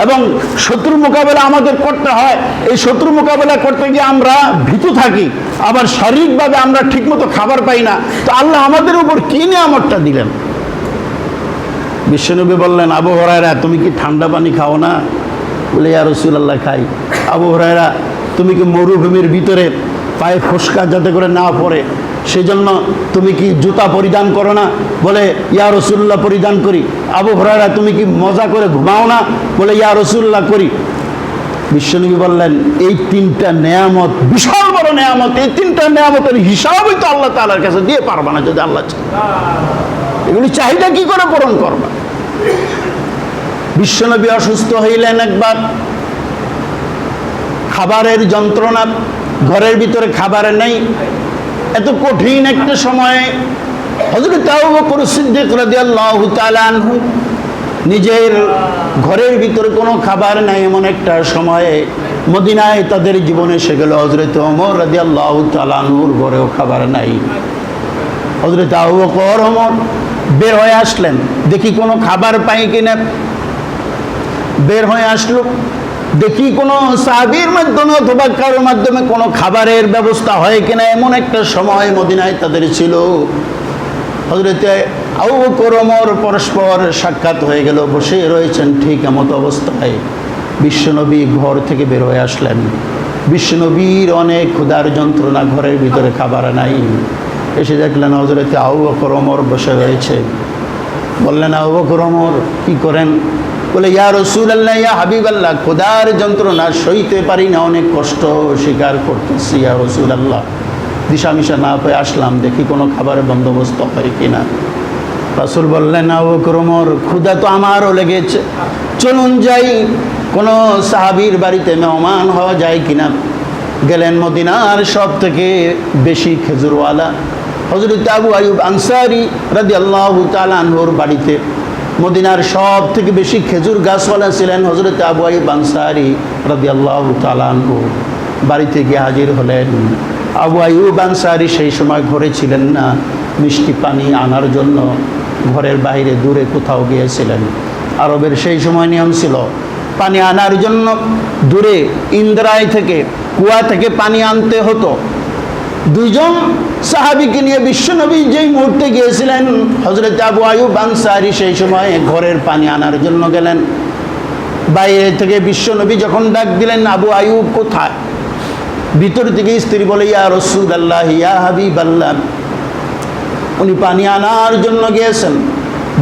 এবং শত্রুর মোকাবেলা আমাদের করতে হয়। এই শত্রু মোকাবেলা করতে গিয়ে আমরা ভীতু থাকি, আবার শারীরিকভাবে আমরা ঠিকমতো খাবার পাই না। তো আল্লাহ আমাদের উপর কি নিয়ামতটা দিলেন? বিশ্বনবী বললেন, আবু হুরায়রা তুমি কি ঠান্ডা পানি খাও না? বলে, ইয়া রাসূলুল্লাহ খাই। আবু হুরায়রা তুমি কি মরুভূমির ভিতরে পায়ে ফোসকা যাতে করে না পড়ে সেজন্য তুমি কি জুতা পরিধান করো না? বলে, ইয়া রাসূলুল্লাহ পরিধান করি। আবু হুরায়রা তুমি কি মজা করে ঘুমাও না? বলে, ইয়া রাসূলুল্লাহ করি। বিশ্বনবী বললেন, এই তিনটা নেয়ামত বিশাল বড় নেয়ামত, এই তিনটা নেয়ামতের হিসাবই তো আল্লাহ তাআলার কাছে দিয়ে পারবা না যদি আল্লাহ চায়। এগুলি চাহিদা কি করে পূরণ করবা? বিশ্বনবী অসুস্থ হইলেন একবার, খাবারের যন্ত্রণা, ঘরের ভিতরে খাবার নেই। এত কঠিন একটা সময়ে হযরত আবু বকর সিদ্দিক রাদিয়াল্লাহু তাআলা আনহু নিজের ঘরের ভিতরে কোনো খাবার নাই, এমন একটা সময়ে মদিনায় তাদের জীবনে এসে গেল। হযরত ওমর রাদিয়াল্লাহু তাআলা আনহুর ঘরেও খাবার নাই। হযরত আবু বকর ওমর বের হয়ে আসলেন, দেখি কোনো খাবার পাই কিনা। বের হয়ে আসলো, দেখি কোনো সাহাবীর মাধ্যমে অথবা কারোর মাধ্যমে কোনো খাবারের ব্যবস্থা হয় কিনা। এমন একটা সময় মদিনায় তাদের ছিল। হযরত আবু বকর ওমর পরস্পর সাক্ষাৎ হয়ে গেল, বসে রয়েছেন ঠিক এমত অবস্থায় বিশ্বনবী ঘর থেকে বের হয়ে আসলেন। বিশ্বনবীর অনেক ক্ষুধার যন্ত্রণা, ঘরের ভিতরে খাবার নাই। এসে দেখলেন হযরত আবু বকর ওমর বসে রয়েছে। বললেন, আবু বকর ওমর কি করেন? বলে, ইয়া রাসূলুল্লাহ, ইয়া হাবিবাল্লাহ, ক্ষুধার যন্ত্রণা সইতে পারি না, অনেক কষ্ট স্বীকার করতেছি ইয়া রাসূলুল্লাহ। দিশামিশা না পেয়ে আসলাম, দেখি কোনো খাবারের বন্দোবস্ত হয় কিনা। রাসূল বললেন, আবু বকর ওমর ক্ষুধা তো আমারও লেগেছে, চলুন যাই কোনো সাহাবীর বাড়িতে মেহমান হওয়া যায় কিনা। গেলেন মদিনার সব থেকে বেশি খেজুরওয়ালা হযরত আবু আইয়ুব আনসারী রাদিয়াল্লাহু তাআলা আনহুর বাড়িতে। মদিনার সব থেকে বেশি খেজুর গাছওয়ালা ছিলেন হযরত আবু আইয়ুব আনসারী রাদিয়াল্লাহু তাআলা আনহু। বাড়িতে গিয়ে হাজির হলেন। আবু আইয়ুব আনসারী সেই সময় ঘরে ছিলেন না, মিষ্টি পানি আনার জন্য ঘরের বাইরে দূরে কোথাও গিয়েছিলেন। আরবের সেই সময় নিয়ম ছিল, পানি আনার জন্য দূরে ইন্দ্রায় থেকে, কুয়া থেকে পানি আনতে হতো। দুইজন সাহাবীকে নিয়ে বিশ্বনবী যেই মুহূর্তে গিয়েছিলেন, হযরত আবু আইয়ুব আনসারী সেই সময় ঘরের পানি আনার জন্য গেলেন। বাইরে থেকে বিশ্বনবী যখন ডাক দিলেন, আবু আইয়ুব কোথায়? ভিতর থেকে স্ত্রী বলে, ইয়া রাসূলুল্লাহ, ইয়া হাবিবাল্লাহ, উনি পানি আনার জন্য গিয়েছেন।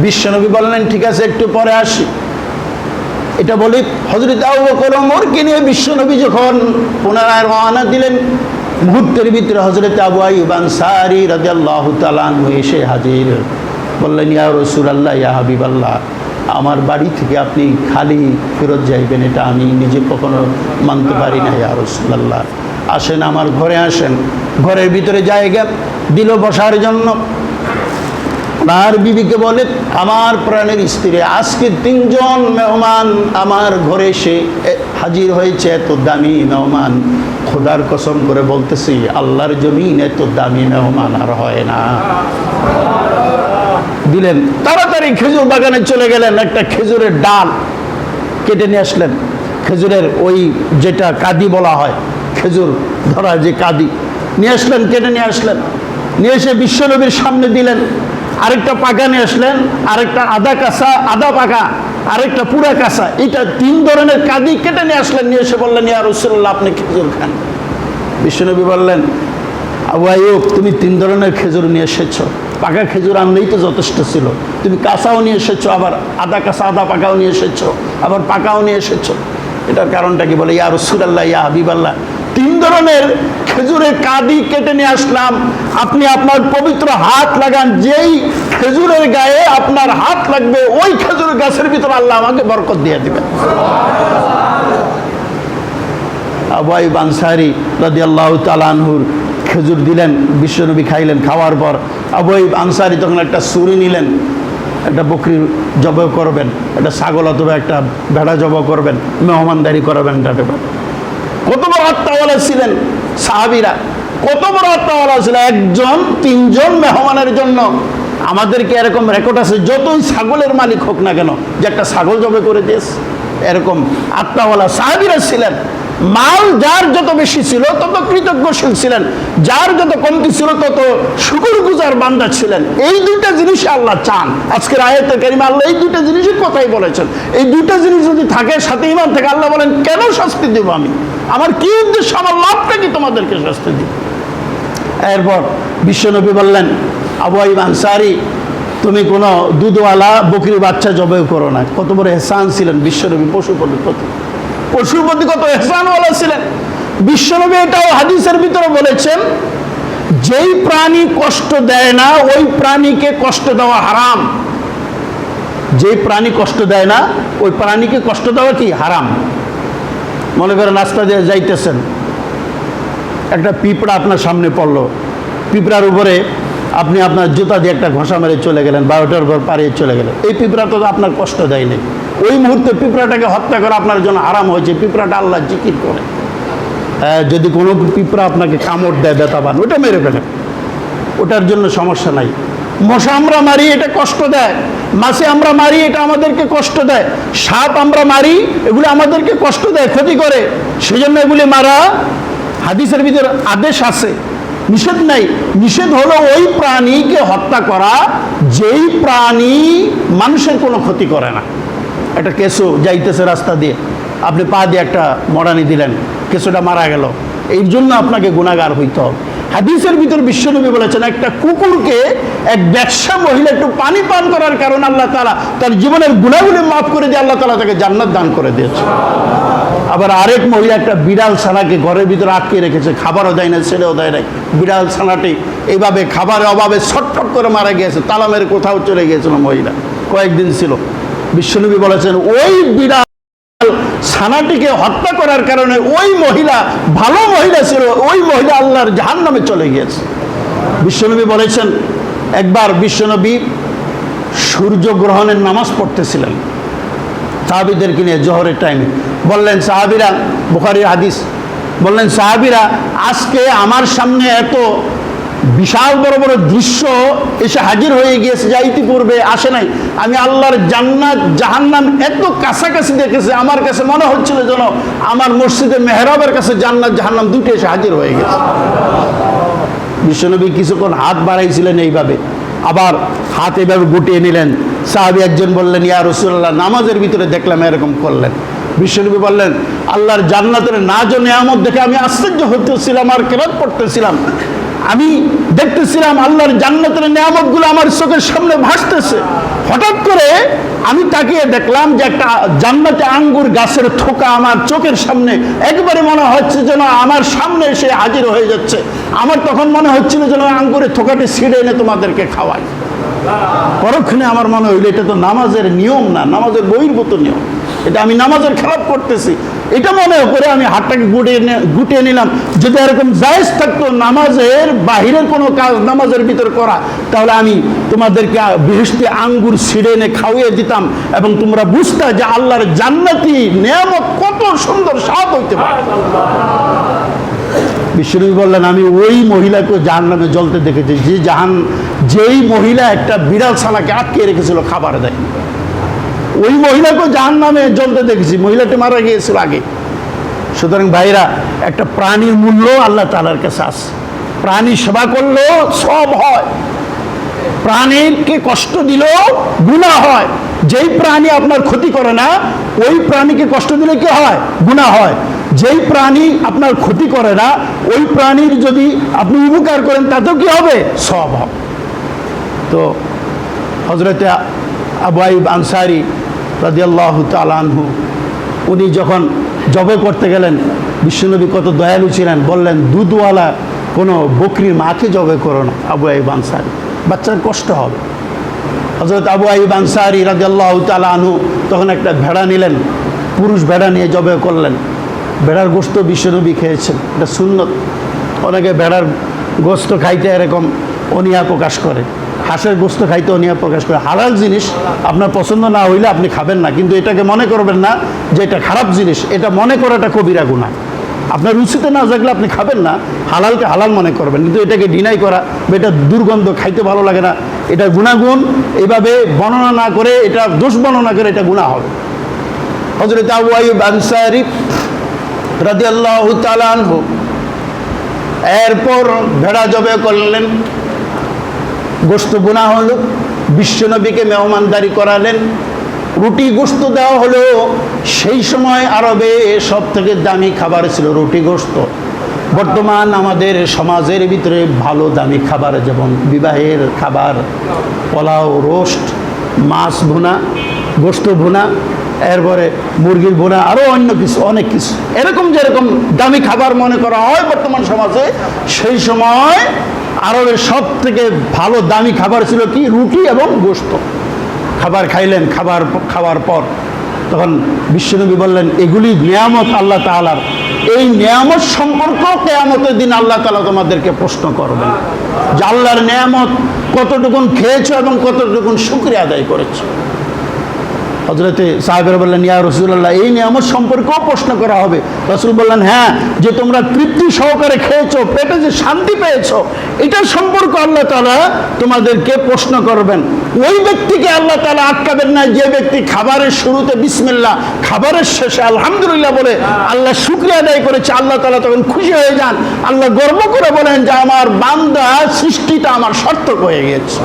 বিশ্বনবী বললেন, ঠিক আছে, একটু পরে আসি। এটা বলে হযরত আবু বকর ওমরকে নিয়ে বিশ্বনবী যখন পুনরায় রওনা দিলেন, মুহূর্তের ভিতরে হযরত আবু আইয়ুব আনসারী রাদিয়াল্লাহু তাআলা আনহু এসে হাজির। বললেন, ইয়া রাসূলুল্লাহ, ইয়া হাবিবাল্লাহ, আমার বাড়ি থেকে আপনি খালি ফেরত যাইবেন এটা আমি নিজে কখনো মানতে পারি না। ইয়া রাসূলুল্লাহ, আসেন আমার ঘরে আসেন। ঘরের ভিতরে জায়গা দিল বসার জন্য। তার বিবিকে বলে, আমার প্রাণের স্ত্রী, আজকে 3 জন মেহমান আমার ঘরে এসে হাজির হয়েছে, এত দামি মেহমান। খোদার কসম করে বলতেছি, আল্লাহর জমিন এত দামি মেহমান আর হয় না। দিলেন, তাড়াতাড়ি খেজুর বাগানে চলে গেলেন, একটা খেজুরের ডাল কেটে নিয়ে আসলেন। খেজুরের ওই যেটা কাদি বলা হয়, খেজুর ধরা যে কাদি, নিয়ে আসলেন, কেটে নিয়ে আসলেন। নিয়ে এসে বিশ্বনবীর সামনে দিলেন। আরেকটা পাকা নিয়ে আসলেন, আরেকটা আধা কাঁচা, আধা পাকা, আরেকটা পুরা কাঁচা। এটা 3 ধরনের কাদি কেটে নিয়ে আসলেন। নিয়ে এসে বললেন, ইয়া রাসূলুল্লাহ, আপনি খেজুর খান। বিশ্বনবী বললেন, আবু আইয়ুব, তুমি 3 ধরনের খেজুর নিয়ে এসেছো। পাকা খেজুর আনলেই তো যথেষ্ট ছিল, তুমি কাঁচাও নিয়ে এসেছো, আবার আধা কাঁচা আধা পাকাও নিয়ে এসেছো, আবার পাকাও নিয়ে এসেছো। এটার কারণটা কি? বলে, ইয়া রাসূলুল্লাহ, ইয়া হাবিবাল্লাহ, 3 ধরনের খেজুরের কাদি কেটে নিয়ে আসলাম। আপনি আপনার পবিত্র হাত লাগান, যেই খেজুরের গায়ে আপনার হাত লাগবে ওই খেজুরের গাছের ভিতরে আল্লাহ আমাকে বরকত দিয়ে দিবেন। আবু আইয়ুব আনসারী রাদিয়াল্লাহু তাআলা আনহুর খেজুর দিলেন, বিশ্বনবী খাইলেন। খাওয়ার পর আবু আইয়ুব আনসারী তখন একটা ছুরি নিলেন, একটা বকরি জবাই করবেন, একটা ছাগল অথবা একটা ভেড়া জবাই করবেন, মেহমানদারি করবেন। কত বড় আত্মাওয়ালা ছিলেন সাহাবীরা, কত বড় আত্মাওয়ালা ছিলেন! একজন 3 জন মেহমানের জন্য আমাদেরকে এরকম রেকর্ড আছে, যতই ছাগলের মালিক হোক না কেন, যে একটা ছাগল জবে করে দিয়েছ। এরকম আত্মাওয়ালা সাহাবীরা ছিলেন। মাল যার যত বেশি ছিল তত কৃতজ্ঞশীল ছিলেন, যার যত কমতি ছিল তত শুকরগুজার বান্দা ছিলেন। এই দুইটা জিনিস আল্লাহ চান। আজকের আয়াতে কারিমা আল্লাহ এই দুইটা জিনিসের কথাই বলেছেন। এই দুইটা জিনিস যদি থাকে, সাথে ঈমান থাকে, আল্লাহ বলেন কেন শাস্তি দেব আমি, আমার কি উদ্দেশ্য, আমার লাভটা কি তোমাদেরকে শাস্তি দিব। এরপর বিশ্বনবী বললেন, আবু আইয়ুব আনসারী, তুমি কোনো দুধওয়ালা বকরি বাচ্চা জবাই করো না। কত বড় এহসান ছিলেন বিশ্বনবী, পশুর প্রতি কত এহসানওয়ালা ছিলেন বিশ্বনবী। এটাও হাদিসের ভিতরে বলেছেন, যেই প্রাণী কষ্ট দেয় না ওই প্রাণীকে কষ্ট দেওয়া হারাম। যেই প্রাণী কষ্ট দেয় না ওই প্রাণীকে কষ্ট দেওয়া কি হারাম। মনে করেন রাস্তা দিয়ে যাইতেছেন, একটা পিঁপড়া আপনার সামনে পড়লো, পিঁপড়ার উপরে আপনি আপনার জুতা দিয়ে একটা ঘষা মেরে চলে গেলেন, 12টার ঘর পাড়িয়ে চলে গেলেন। এই পিঁপড়া তো আপনার কষ্ট দেয়নি, ওই মুহূর্তে পিঁপড়াটাকে হত্যা করা আপনার জন্য হারাম হয়েছে। পিঁপড়াটা আল্লাহ জিকির করে। যদি কোনো পিঁপড়া আপনাকে কামড় দেয়, ব্যথা পান, ওটা মেরে ফেলেন, ওটার জন্য সমস্যা নাই। মশা আমরা মারি, এটা কষ্ট দেয়। মাছে আমরা মারি, এটা আমাদেরকে কষ্ট দেয়। সাপ আমরা মারি, এগুলো আমাদেরকে কষ্ট দেয়, ক্ষতি করে। সেজন্য এগুলি মারা হাদিসের ভিতরে আদেশ আছে, নিষেধ নাই। নিষেধ হলো ওই প্রাণীকে হত্যা করা যেই প্রাণী মানুষের কোনো ক্ষতি করে না। একটা কেঁচো যাইতেছে রাস্তা দিয়ে, আপনি পা দিয়ে একটা মরানি দিলেন, কেঁচোটা মারা গেল, এই জন্য আপনাকে গুনাহগার হইতে হবে। হাদিসের ভিতর বিশ্বনবী বলেছেন, একটা কুকুরকে এক ব্যবসা মহিলা একটু পানি পান করার কারণে আল্লাহ তাআলা তার জীবনের গুনাহগুলি মাফ করে দিয়ে আল্লাহ তাআলা তাকে জান্নাত দান করে দিয়েছে। আবার আরেক মহিলা একটা বিড়াল ছানাকে ঘরের ভিতরে আটকে রেখেছে, খাবারও দেয় না, ছেলেও দেয় নাই। বিড়াল ছানাটি এইভাবে খাবারের অভাবে ছটফট করে মারা গিয়েছে, তালা মেরে কোথাও চলে গিয়েছিল মহিলা, কয়েকদিন ছিল। বিশ্বনবী বলেছেন, ওই বিড়াল ছানাটিকে হত্যা করার কারণে ওই মহিলা, ভালো মহিলা ছিল, ওই মহিলা আল্লাহর জাহান্নামে চলে গিয়েছে। বিশ্বনবী বলেছেন, একবার বিশ্বনবী সূর্যগ্রহণের নামাজ পড়তেছিলেন সাহাবীদেরকে নিয়ে জোহরের টাইমে। বললেন সাহাবীরা, বুখারীর হাদিস, বললেন সাহাবীরা, আজকে আমার সামনে এত বিশাল বড় বড় দৃশ্য এসে হাজির হয়ে গিয়েছে যা ইতিপূর্বে আসে নাই। আমি আল্লাহর জান্নাত জাহান্নাম এত কাছাকাছি দেখেছি, আমার কাছে মনে হচ্ছিল যেন আমার মসজিদে মেহরাবের কাছে জান্নাত জাহান্নাম দুটো এসে হাজির হয়ে গেছে। বিশ্বনবী কিছুক্ষণ হাত বাড়াইছিলেন এইভাবে, আবার হাত এভাবে গুটিয়ে নিলেন। সাহাবী একজন বললেন, ইয়া রাসূলুল্লাহ, নামাজের ভিতরে দেখলাম এরকম করলেন। বিশ্বনবী বললেন, আল্লাহর জান্নাতের নাজ ও নিয়ামত দেখে আমি আশ্চর্য হতেছিলাম আর কেরাত পড়তেছিলাম। আমি দেখতেছিলাম আল্লাহর জান্নাতের নিয়ামতগুলো আমার চোখের সামনে ভাসতেছে। হঠাৎ করে আমি তাকিয়ে দেখলাম যে একটা জান্নাতে আঙ্গুর গাছের থোকা আমার চোখের সামনে, একবারে মনে হচ্ছে যেন আমার সামনে এসে হাজির হয়ে যাচ্ছে। আমার তখন মনে হচ্ছিল যেন আঙ্গুরের থোকাটি ছিঁড়ে এনে তোমাদেরকে খাওয়াই। পরক্ষণে আমার মনে হইল এটা তো নামাজের নিয়ম না, নামাজের বহির্ভূত নিয়ম, এটা আমি নামাজের খেলাপ করতেছি। এটা মনে করে আমি হাতটাকে গুটিয়ে নিলাম। যদি এরকম জায়েজ থাকতো নামাজের বাহিরের কোনো কাজ নামাজের ভিতর করা, তাহলে আমি তোমাদেরকে বেহেশতি আঙ্গুর ছিঁড়ে এনে খাওয়িয়ে দিতাম এবং তোমরা বুঝতে যে আল্লাহর জান্নাতি নিয়ামত কত সুন্দর স্বাদ হইতে পারে। বিশ্বনবী বললেন, আমি ওই মহিলাকে জাহান্নামে জ্বলতে দেখেছি যেই মহিলা একটা বিড়াল ছানাকে আটকে রেখেছিল, খাবার দেয়। ওই মহিলাকেও জাহান্নামে জ্বলতে দেখেছি, মহিলাটি মারা গিয়েছিল আগে। সুতরাং ভাইরা, একটা প্রাণীর মূল্য আল্লাহ তাআলার কাছে আছে। প্রাণী সেবা করলেও সব হয়, প্রাণীকে কষ্ট দিলেও গুনাহ হয়। যেই প্রাণী আপনার ক্ষতি করে না ওই প্রাণীকে কষ্ট দিলে কি হয়? গুনাহ হয়। যেই প্রাণী আপনার ক্ষতি করে না ওই প্রাণীর যদি আপনি উপকার করেন তাতেও কি হবে? সব হবে। তো হযরতে আবু আইয়ুব আনসারী রাদিয়াল্লাহু তাআলা আনহু উনি যখন জবে করতে গেলেন, বিশ্বনবী কত দয়ালু ছিলেন, বললেন দুধওয়ালা কোনো বকরির মাকে জবে করো না আবু আইয়ুব আনসারী, বাচ্চার কষ্ট হবে। হযরত আবু আইয়ুব আনসারী রাদিয়াল্লাহু তাআলা আনহু তখন একটা ভেড়া নিলেন, পুরুষ ভেড়া নিয়ে জবে করলেন। ভেড়ার গোশত বিশ্বনবী খেয়েছেন, এটা সুন্নত। অনেকে ভেড়ার গোশত খাইতে এরকম অনীহা প্রকাশ করে, হাঁসের গোশত খাইতে অনীহা প্রকাশ করে। হালাল জিনিস আপনার পছন্দ না হইলে আপনি খাবেন না, কিন্তু এটাকে মনে করবেন না যে এটা খারাপ জিনিস, এটা মনে করাটা কবিরা গুনাহ। আপনার রুচিতে না জাগলে আপনি খাবেন না, হালালকে হালাল মনে করবেন, কিন্তু এটাকে ডিনাই করা বা এটা দুর্গন্ধ, খাইতে ভালো লাগে না, এটা গুনাহগুণ এভাবে বর্ণনা না করে, এটা দোষ বর্ণনা করে এটা গুনাহ হবে। হযরত আবু আইয়ুব আনসারী রাদিয়াল্লাহু তাআলা আনহু এরপর ভেড়া জবে করলেন, গোশত গুনাহ হলো, বিশ্বনবীকে মেহমানদারি করালেন, রুটি গোশত দেওয়া হলো। সেই সময় আরবে সব থেকে দামি খাবার ছিল রুটি গোশত। বর্তমান আমাদের সমাজের ভিতরে ভালো দামি খাবার যেমন বিবাহের খাবার, পোলাও, রোস্ট, মাছ ভুনা, গোশত ভুনা, এরপরে মুরগির ভুনা, আরও অন্য কিছু, অনেক কিছু, এরকম যেরকম দামি খাবার মনে করা হয় বর্তমান সমাজে, সেই সময় আরবের সব থেকে ভালো দামি খাবার ছিল কি? রুটি এবং গোশত। খাবার খাইলেন, খাওয়ার পর তখন বিশ্বনবী বললেন, এগুলি নিয়ামত আল্লাহ তাআলার, এই নিয়ামত সম্পর্ক কিয়ামতের দিন আল্লাহ তাআলা তোমাদেরকে প্রশ্ন করবেন যে আল্লাহর নিয়ামত কতটুকুন খেয়েছো এবং কতটুকুন শুকরিয়া আদায় করেছো। হযরতে সাহাবেরা বললেন, ইয়া রাসূলুল্লাহ, এই নিয়ামত সম্পর্কেও প্রশ্ন করা হবে। রাসূল বললেন, হ্যাঁ, যে তোমরা তৃপ্তি সহকারে খেয়েছো, পেটে যে শান্তি পেয়েছো, এটা সম্পর্ক আল্লাহ তাআলা তোমাদেরকে প্রশ্ন করবেন। ওই ব্যক্তিকে আল্লাহ তাআলা আটকাবেন না যে ব্যক্তি খাবারের শুরুতে বিসমিল্লাহ, খাবারের শেষে আলহামদুলিল্লাহ বলে আল্লাহ শুকরিয়া আদায় করেছে। আল্লাহ তাআলা তখন খুশি হয়ে যান, আল্লাহ গর্ব করে বলেন যে আমার বান্দা সৃষ্টিটা আমার সার্থক হয়ে গেছে।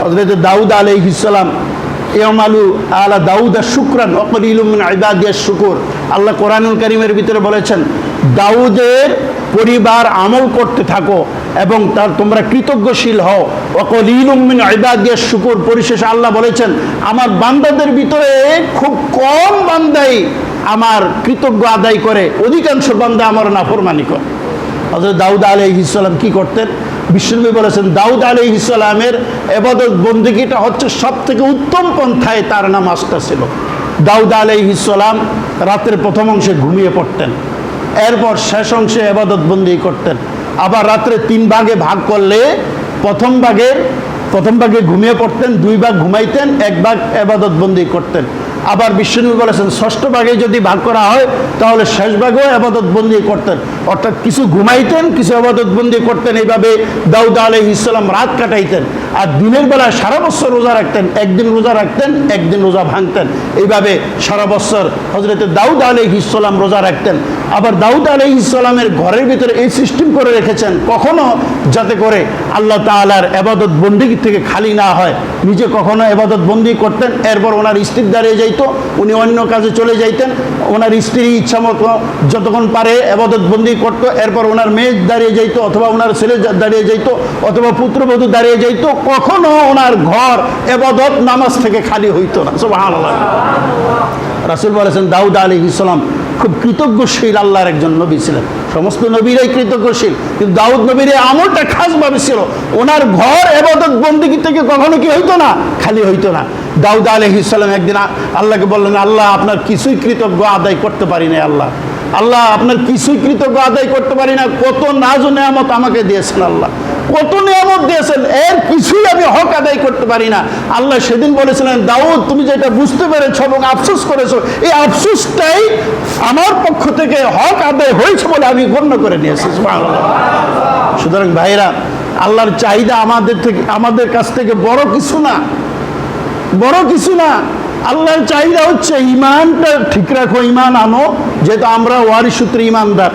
হযরত দাউদ আলাইহিস সালাম, ইয়ামালু আলা দাউদা শুকরান ওয়া কলিলুম মিন ইবাদিয়াশ শুকুর, আল্লাহ কোরআনুল কারীমের ভিতরে বলেছেন দাউদের পরিবার আমল করতে থাকো এবং তার তোমরা কৃতজ্ঞশীল হও। ওয়া কলিলুম মিন ইবাদিয়াশ শুকুর, পরিশেষে আল্লাহ বলেছেন আমার বান্দাদের ভিতরে খুব কম বান্দাই আমার কৃতজ্ঞ আদায় করে, অধিকাংশ বান্দা আমার নাফরমানি করে। হযরত দাউদ আলাইহিস সালাম কি করতেন? বিশ্বনবী বলেছেন দাউদ আলাইহিস সালামের ইবাদত বন্দেগীটা হচ্ছে সব থেকে উত্তম পন্থায় তার নামাজটা ছিল। দাউদ আলাইহিস সালাম রাতের প্রথম অংশে ঘুমিয়ে পড়তেন, এরপর শেষ অংশে ইবাদত বন্দেগী করতেন। আবার রাত্রে 3 ভাগে ভাগ করলে প্রথম ভাগে ঘুমিয়ে পড়তেন, 2 ভাগ ঘুমাইতেন, 1 ভাগ ইবাদত বন্দেগী করতেন। আবার বিশ্বনবী বলেছেন ষষ্ঠ ভাগে যদি ভাগ করা হয় তাহলে শেষ ভাগেও ইবাদত বন্দেগী করতেন, অর্থাৎ কিছু ঘুমাইতেন, কিছু ইবাদত বন্দেগী করতেন। এইভাবে দাউদ আলাইহিস সালাম রাত কাটাইতেন। আর দিনের বেলা সারা বছর রোজা রাখতেন, একদিন রোজা রাখতেন, একদিন রোজা ভাঙতেন। এইভাবে সারা বছর হযরত দাউদ আলাইহিস সালাম রোজা রাখতেন। আবার দাউদ আলাইহিস সালামের ঘরের ভিতরে এই সিস্টেম করে রেখেছেন কখনো যাতে করে আল্লাহ তাআলার ইবাদত বন্দেগী থেকে খালি না হয়। নিজে কখনো ইবাদত বন্দেগী করতেন, এরপর ওনার স্ত্রী দাঁড়িয়ে যাইতো, উনি অন্য কাজে চলে যাইতেন, ওনার স্ত্রী ইচ্ছা মতো যতক্ষণ পারে ইবাদত বন্দেগী করতো, এরপর ওনার মেয়ে দাঁড়িয়ে যাইতো, অথবা ওনার ছেলে দাঁড়িয়ে যাইতো, অথবা পুত্রবধূ দাঁড়িয়ে যাইতো, কখনো ওনার ঘর ইবাদত নামাজ থেকে খালি হইতো না। সুবহানাল্লাহ। রাসূল বলেছেন দাউদ আলাইহিস সালাম খুব কৃতজ্ঞশীল আল্লাহর একজন নবী ছিলেন। সমস্ত নবীরাই কৃতজ্ঞশীল, কিন্তু দাউদ নবীর এই আমলটা খাসভাবে ছিল। ওনার ঘর ইবাদত বন্দেগী থেকে কখনো কি হইতো না? খালি হইতো না। দাউদ আলাইহিস সালাম একদিন আল্লাহকে বললেন, আল্লাহ আপনার কিছুই কৃতজ্ঞ আদায় করতে পারি না, আল্লাহ আপনার কিছুই কৃতজ্ঞ আদায় করতে পারি না, কত নাজ ও নেয়ামত আমাকে দিয়েছেন, আল্লাহ কত নিয়ামত দিয়েছেন, এর কিছুই আমি হক আদায় করতে পারি না। আল্লাহ সেদিন বলেছিলেন, দাউদ তুমি যেটা বুঝতে পেরেছো এবং আফসোস করেছো, এই আফসোসটাই আমার পক্ষ থেকে হক আদায় হয়েছে বলে আমি গণ্য করে নিয়েছি। সুবহানাল্লাহ। সুতরাং ভাইরা, আল্লাহর চাহিদা আমাদের কাছ থেকে বড় কিছু না। আল্লাহর চাহিদা হচ্ছে ইমানটা ঠিক রাখো, ইমান আনো। যেহেতু আমরা ওয়ারিস সূত্রে ইমানদার,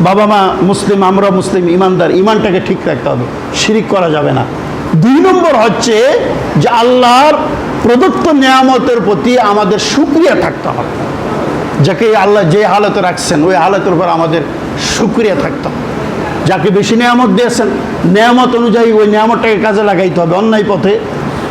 বাবা মা মুসলিম, আমরা মুসলিম, ইমানদার, ইমানটাকে ঠিক রাখতে হবে, শিরিক করা যাবে না। 2 নম্বর হচ্ছে যে আল্লাহর প্রদত্ত নিয়ামতের প্রতি আমাদের শুকরিয়া থাকতে হবে। যাকে আল্লাহ যে হালতে রাখছেন ওই হালতের উপর আমাদের শুকরিয়া থাকতে হবে। যাকে বেশি নিয়ামত দিয়েছেন, নিয়ামত অনুযায়ী ওই নিয়ামতটাকে কাজে লাগাইতে হবে, অন্যায় পথে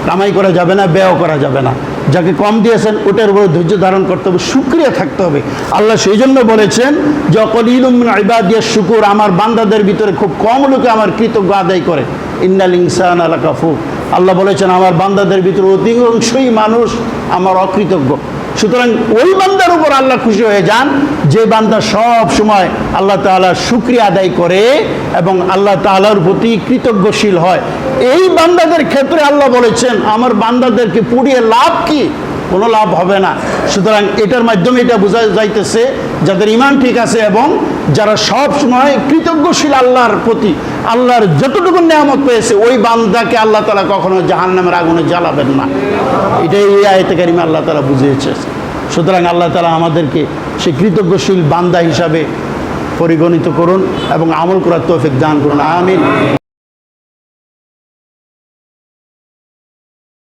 কামাই করা যাবে না, ব্যয় করা যাবে না। যাকে কম দিয়েছেন ওটার উপরে ধৈর্য ধারণ করতে হবে, শুকরিয়া থাকতে হবে। আল্লাহ সেই জন্য বলেছেন যে কলিলুম মিন ইবাদিয়াশ শুকুর, আমার বান্দাদের ভিতরে খুব কম লোকে আমার কৃতজ্ঞ আদায় করে। ইন্নাল ইনসানা লাকাফুর, আল্লাহ বলেছেন আমার বান্দাদের ভিতরে অধিকাংশই মানুষ আমার অকৃতজ্ঞ। সুতরাং ওই বান্দার উপর আল্লাহ খুশি হয়ে যান যে বান্দা সব সময় আল্লাহ তাআলার শুকরিয়া আদায় করে এবং আল্লাহ তাআলার প্রতি কৃতজ্ঞশীল হয়। এই বান্দাদের ক্ষেত্রে আল্লাহ বলেছেন আমার বান্দাদেরকে পুড়িয়ে লাভ কি? কোনো লাভ হবে না। সুতরাং এটার মাধ্যমে এটা বোঝা যাইতেছে যাদের ঈমান ঠিক আছে এবং যারা সব সময় কৃতজ্ঞশীল আল্লাহর প্রতি, আল্লাহর যতটুকু নিয়ামত পেয়েছে ওই বান্দাকে আল্লাহ তাআলা কখনো জাহান্নামের আগুনে জ্বালাবেন না। এটাই এই আয়াতে কারিমে আল্লাহ তাআলা বুঝিয়েছে। সুতরাং আল্লাহ তাআলা আমাদেরকে সেই কৃতজ্ঞশীল বান্দা হিসাবে পরিগণিত করুন এবং আমল করার তৌফিক দান করুন। আমিন।